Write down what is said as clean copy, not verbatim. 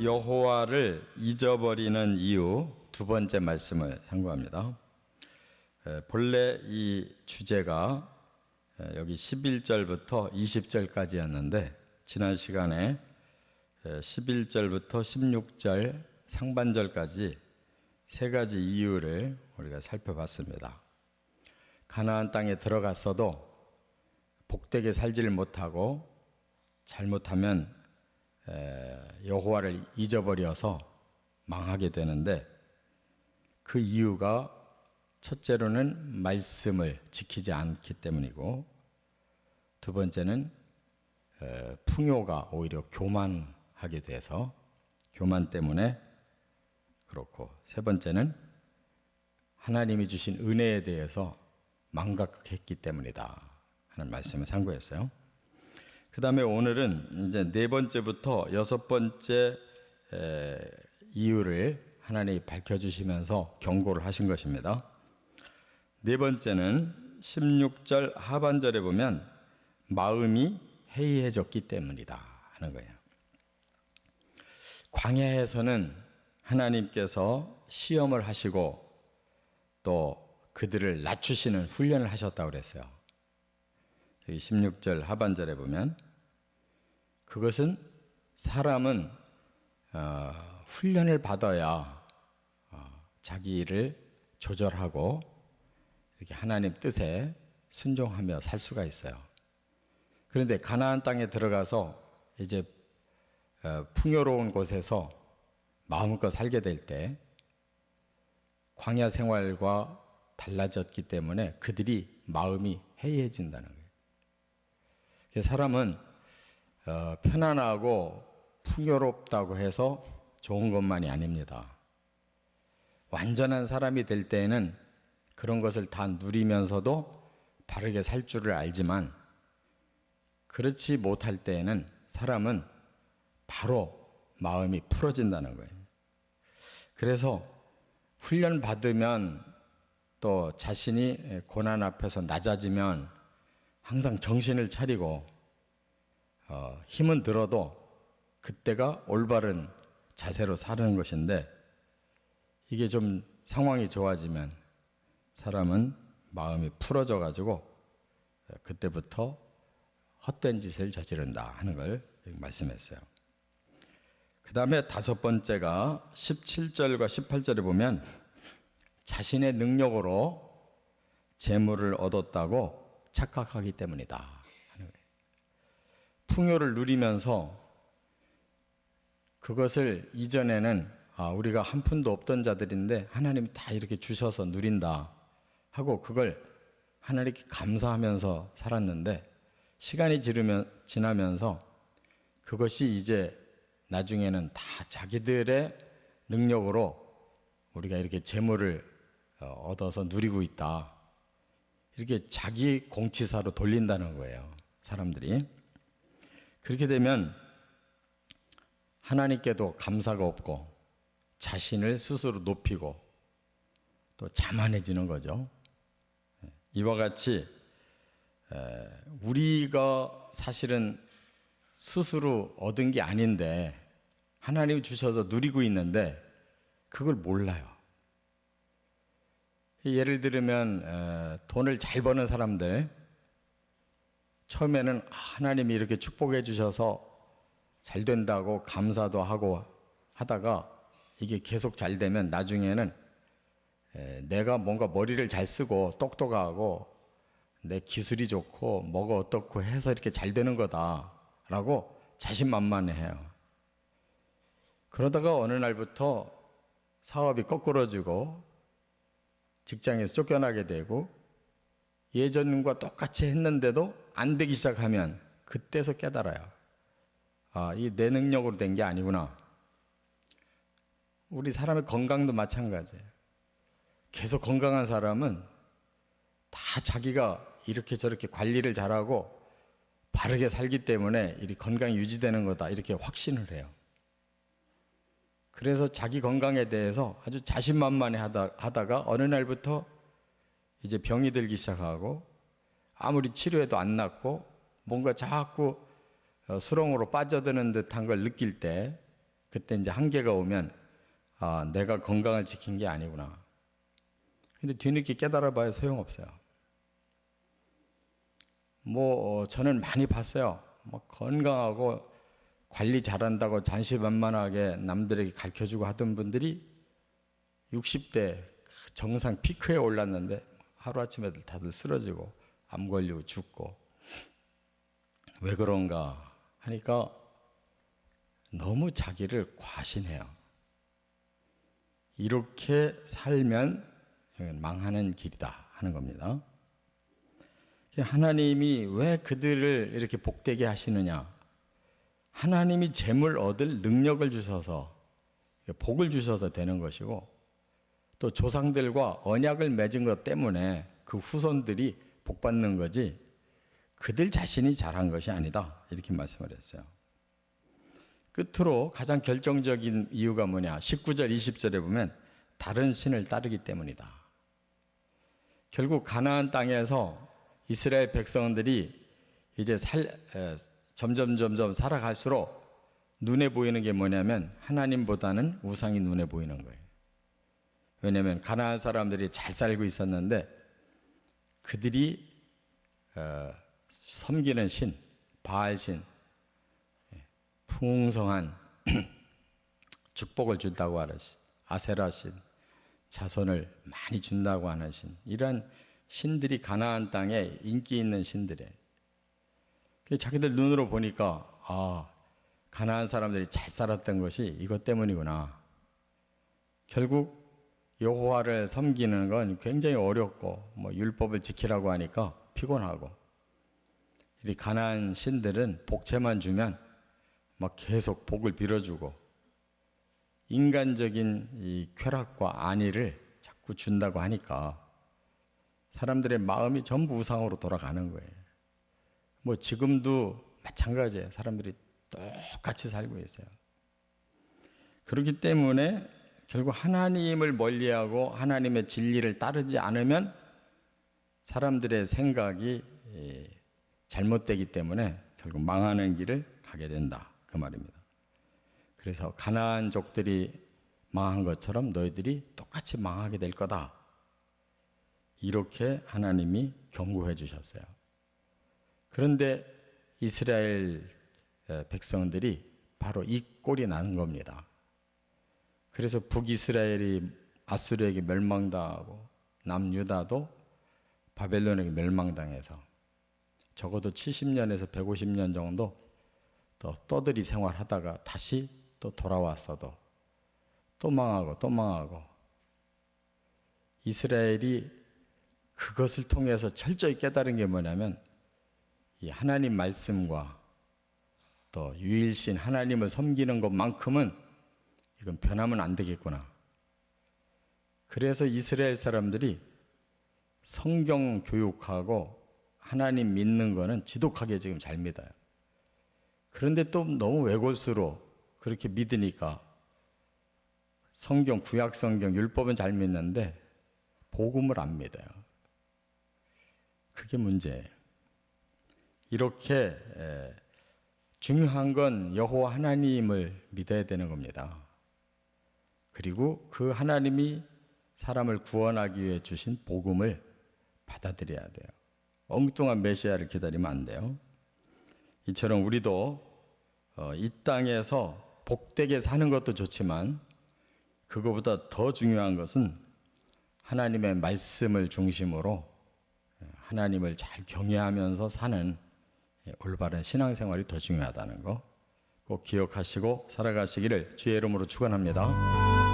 여호와를 잊어버리는 이유 두 번째 말씀을 상고합니다. 본래 이 주제가 여기 11절부터 20절까지였는데 지난 시간에 11절부터 16절 상반절까지 세 가지 이유를 우리가 살펴봤습니다. 가나안 땅에 들어갔어도 복되게 살지를 못하고 잘못하면 여호와를 잊어버려서 망하게 되는데 그 이유가 첫째로는 말씀을 지키지 않기 때문이고 두 번째는 풍요가 오히려 교만하게 돼서 교만 때문에 그렇고 세 번째는 하나님이 주신 은혜에 대해서 망각했기 때문이다 하는 말씀을 상고했어요. 그 다음에 오늘은 이제 네 번째부터 여섯 번째 이유를 하나님이 밝혀주시면서 경고를 하신 것입니다. 네 번째는 16절 하반절에 보면 마음이 해이해졌기 때문이다 하는 거예요. 광야에서는 하나님께서 시험을 하시고 또 그들을 낮추시는 훈련을 하셨다고 그랬어요. 여기 16절 하반절에 보면 그것은 사람은 훈련을 받아야 자기를 조절하고 이렇게 하나님 뜻에 순종하며 살 수가 있어요. 그런데 가나안 땅에 들어가서 이제 풍요로운 곳에서 마음껏 살게 될 때 광야 생활과 달라졌기 때문에 그들이 마음이 해이해진다는 거예요. 사람은 편안하고 풍요롭다고 해서 좋은 것만이 아닙니다. 완전한 사람이 될 때에는 그런 것을 다 누리면서도 바르게 살 줄을 알지만 그렇지 못할 때에는 사람은 바로 마음이 풀어진다는 거예요. 그래서 훈련 받으면 또 자신이 고난 앞에서 낮아지면 항상 정신을 차리고 힘은 들어도 그때가 올바른 자세로 사는 것인데 이게 좀 상황이 좋아지면 사람은 마음이 풀어져 가지고 그때부터 헛된 짓을 저지른다 하는 걸 말씀했어요. 그 다음에 다섯 번째가 17절과 18절에 보면 자신의 능력으로 재물을 얻었다고 착각하기 때문이다 하는 거예요. 풍요를 누리면서 그것을 이전에는 우리가 한 푼도 없던 자들인데 하나님이 다 이렇게 주셔서 누린다 하고 그걸 하나님께 감사하면서 살았는데 시간이 지나면서 그것이 이제 나중에는 다 자기들의 능력으로 우리가 이렇게 재물을 얻어서 누리고 있다. 이렇게 자기 공치사로 돌린다는 거예요. 사람들이. 그렇게 되면 하나님께도 감사가 없고 자신을 스스로 높이고 또 자만해지는 거죠. 이와 같이 우리가 사실은 스스로 얻은 게 아닌데 하나님이 주셔서 누리고 있는데 그걸 몰라요. 예를 들면 돈을 잘 버는 사람들 처음에는 하나님이 이렇게 축복해 주셔서 잘 된다고 감사도 하고 하다가 이게 계속 잘 되면 나중에는 내가 뭔가 머리를 잘 쓰고 똑똑하고 내 기술이 좋고 뭐가 어떻고 해서 이렇게 잘 되는 거다라고 자신만만해요. 그러다가 어느 날부터 사업이 거꾸로지고 직장에서 쫓겨나게 되고 예전과 똑같이 했는데도 안 되기 시작하면 그때서 깨달아요. 이 내 능력으로 된 게 아니구나. 우리 사람의 건강도 마찬가지예요. 계속 건강한 사람은 다 자기가 이렇게 저렇게 관리를 잘하고 바르게 살기 때문에 이 건강이 유지되는 거다 이렇게 확신을 해요. 그래서 자기 건강에 대해서 아주 자신만만해 하다가 어느 날부터 이제 병이 들기 시작하고 아무리 치료해도 안 낫고 뭔가 자꾸 수렁으로 빠져드는 듯한 걸 느낄 때 그때 이제 한계가 오면 내가 건강을 지킨 게 아니구나. 근데 뒤늦게 깨달아 봐야 소용없어요. 저는 많이 봤어요. 건강하고 관리 잘한다고 잔시만만하게 남들에게 가르쳐주고 하던 분들이 60대 정상 피크에 올랐는데 하루아침에 다들 쓰러지고 암 걸리고 죽고. 왜 그런가 하니까 너무 자기를 과신해요. 이렇게 살면 망하는 길이다 하는 겁니다. 하나님이 왜 그들을 이렇게 복되게 하시느냐? 하나님이 재물 얻을 능력을 주셔서, 복을 주셔서 되는 것이고, 또 조상들과 언약을 맺은 것 때문에 그 후손들이 복받는 거지 그들 자신이 잘한 것이 아니다, 이렇게 말씀을 했어요. 끝으로 가장 결정적인 이유가 뭐냐? 19절 20절에 보면 다른 신을 따르기 때문이다. 결국 가나안 땅에서 이스라엘 백성들이 이제 점점 살아갈수록 눈에 보이는 게 뭐냐면 하나님보다는 우상이 눈에 보이는 거예요. 왜냐하면 가나안 사람들이 잘 살고 있었는데 그들이 섬기는 신, 바알신, 풍성한 축복을 준다고 하는 신, 아세라신, 자손을 많이 준다고 하는 신, 이런 신들이 가나안 땅에 인기 있는 신들이에요. 자기들 눈으로 보니까 가나안 사람들이 잘 살았던 것이 이것 때문이구나. 결국 여호와를 섬기는 건 굉장히 어렵고 율법을 지키라고 하니까 피곤하고, 이 가나안 신들은 복채만 주면 계속 복을 빌어주고 인간적인 이 쾌락과 안위를 자꾸 준다고 하니까 사람들의 마음이 전부 우상으로 돌아가는 거예요. 지금도 마찬가지예요. 사람들이 똑같이 살고 있어요. 그렇기 때문에 결국 하나님을 멀리하고 하나님의 진리를 따르지 않으면 사람들의 생각이 잘못되기 때문에 결국 망하는 길을 가게 된다, 그 말입니다. 그래서 가나안족들이 망한 것처럼 너희들이 똑같이 망하게 될 거다, 이렇게 하나님이 경고해 주셨어요. 그런데 이스라엘 백성들이 바로 이 꼴이 난 겁니다. 그래서 북이스라엘이 아수르에게 멸망당하고 남유다도 바벨론에게 멸망당해서 적어도 70년에서 150년 정도 또 떠들이 생활하다가 다시 또 돌아왔어도 또 망하고 또 망하고, 이스라엘이 그것을 통해서 철저히 깨달은 게 뭐냐면 이 하나님 말씀과 또 유일신 하나님을 섬기는 것만큼은 이건 변하면 안 되겠구나. 그래서 이스라엘 사람들이 성경 교육하고 하나님 믿는 거는 지독하게 지금 잘 믿어요. 그런데 또 너무 외골수로 그렇게 믿으니까 성경, 구약 성경, 율법은 잘 믿는데 복음을 안 믿어요. 그게 문제예요. 이렇게 중요한 건 여호와 하나님을 믿어야 되는 겁니다. 그리고 그 하나님이 사람을 구원하기 위해 주신 복음을 받아들여야 돼요. 엉뚱한 메시아를 기다리면 안 돼요. 이처럼 우리도 이 땅에서 복되게 사는 것도 좋지만 그거보다 더 중요한 것은 하나님의 말씀을 중심으로 하나님을 잘 경외하면서 사는 올바른 신앙생활이 더 중요하다는 거 꼭 기억하시고 살아가시기를 주의 이름으로 축원합니다.